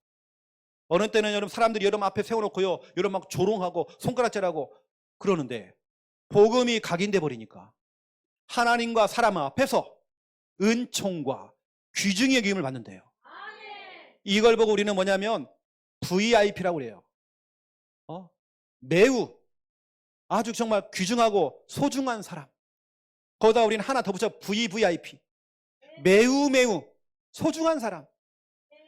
어느 때는 여러분 사람들이 여러분 앞에 세워놓고요, 여러분 막 조롱하고 손가락질하고 그러는데, 복음이 각인돼 버리니까 하나님과 사람 앞에서 은총과 귀중의 여김을 받는데요. 이걸 보고 우리는 뭐냐면 VIP라고 그래요. 매우 아주 정말 귀중하고 소중한 사람. 거기다 우리는 하나 더 붙여 VVIP. 매우 소중한 사람.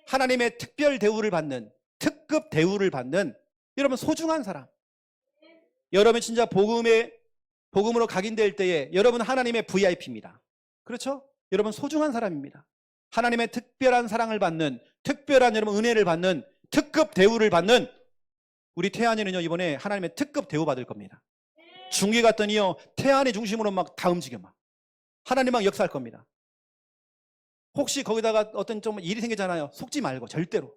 하나님의 특별 대우를 받는, 특급 대우를 받는 여러분 소중한 사람. 여러분 진짜 복음으로 각인될 때에 여러분 하나님의 VIP입니다. 그렇죠? 여러분 소중한 사람입니다. 하나님의 특별한 사랑을 받는, 특별한 여러분 은혜를 받는, 특급 대우를 받는 우리 태안이는요, 이번에 하나님의 특급 대우 받을 겁니다. 중계 갔더니요, 태안이 중심으로 막 다 움직여 막 하나님 막 역사할 겁니다. 혹시 거기다가 어떤 좀 일이 생기잖아요. 속지 말고, 절대로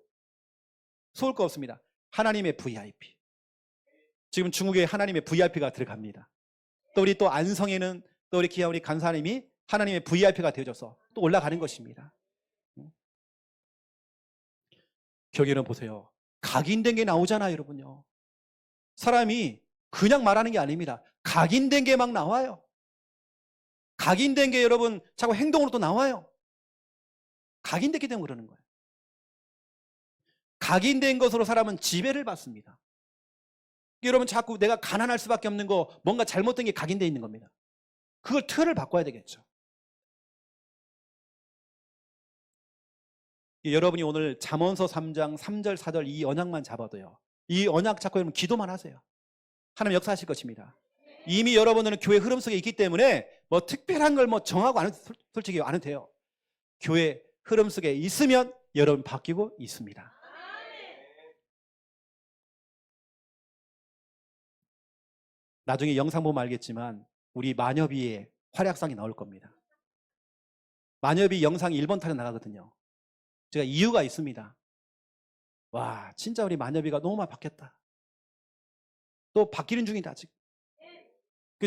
속을 거 없습니다. 하나님의 VIP. 지금 중국에 하나님의 VIP가 들어갑니다. 또 우리 또 안성에는 또 우리 귀한 우리 간사님이 하나님의 VIP가 되어져서 또 올라가는 것입니다. 여기는 보세요. 각인된 게 나오잖아요, 여러분요. 사람이 그냥 말하는 게 아닙니다. 각인된 게 막 나와요. 각인된 게 여러분 자꾸 행동으로 또 나와요. 각인됐기 때문에 그러는 거예요. 각인된 것으로 사람은 지배를 받습니다. 여러분 자꾸 내가 가난할 수밖에 없는 거, 뭔가 잘못된 게 각인되어 있는 겁니다. 그걸 틀을 바꿔야 되겠죠. 여러분이 오늘 잠언서 3장 3절 4절 이 언약만 잡아도요, 이 언약 잡고 여러분 기도만 하세요. 하나님 역사하실 것입니다. 이미 여러분들은 교회 흐름 속에 있기 때문에 뭐 특별한 걸 뭐 정하고 안 해도 솔직히 안 해도 돼요. 교회 흐름 속에 있으면 여러분 바뀌고 있습니다. 나중에 영상 보면 알겠지만 우리 마녀비의 활약상이 나올 겁니다. 마녀비 영상이 1번 타령 나가거든요. 제가 이유가 있습니다. 와, 진짜 우리 마녀비가 너무 많이 바뀌었다. 또 바뀌는 중이다 아직.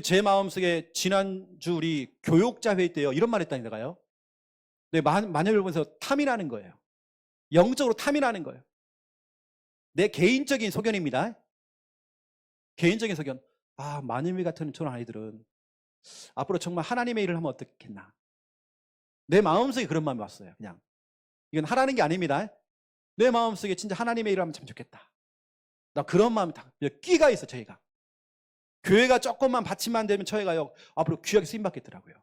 제 마음속에 지난주 우리 교육자 회의 때요 이런 말 했다니까요. 네, 마녀비를 보면서 탐이 나는 거예요. 영적으로 탐이 나는 거예요. 내 개인적인 소견입니다. 개인적인 소견. 아, 마녀비 같은 저런 아이들은 앞으로 정말 하나님의 일을 하면 어떻겠나. 내 마음속에 그런 마음이 왔어요. 그냥 이건 하라는 게 아닙니다. 내 마음속에 진짜 하나님의 일을 하면 참 좋겠다. 나 그런 마음이 다 끼가 있어. 저희가 교회가 조금만 받침만 되면 저희가요 앞으로 귀하게 쓰임받겠더라고요.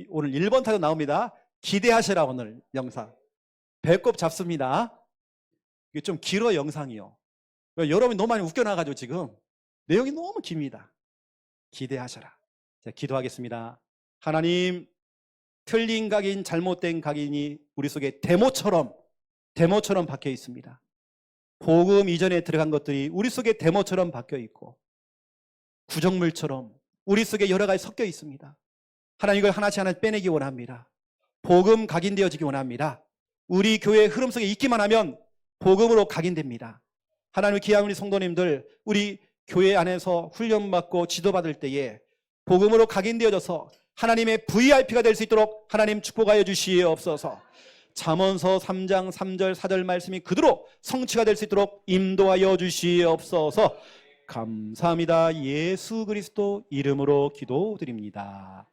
오늘 1번 타도 나옵니다. 기대하셔라. 오늘 영상 배꼽 잡습니다. 이게 좀 길어 영상이요. 여러분이 너무 많이 웃겨나가지고 지금 내용이 너무 깁니다. 기대하셔라. 자, 기도하겠습니다. 하나님, 틀린 각인, 잘못된 각인이 우리 속에 데모처럼 박혀 있습니다. 복음 이전에 들어간 것들이 우리 속에 데모처럼 박혀 있고 구정물처럼 우리 속에 여러 가지 섞여 있습니다. 하나님, 이걸 하나씩 빼내기 원합니다. 복음 각인되어지기 원합니다. 우리 교회의 흐름 속에 있기만 하면 복음으로 각인됩니다. 하나님, 귀한 우리 성도님들, 우리 교회 안에서 훈련받고 지도받을 때에 복음으로 각인되어져서 하나님의 VIP가 될 수 있도록 하나님 축복하여 주시옵소서. 잠언서 3장 3절 4절 말씀이 그대로 성취가 될 수 있도록 인도하여 주시옵소서. 감사합니다. 예수 그리스도 이름으로 기도드립니다.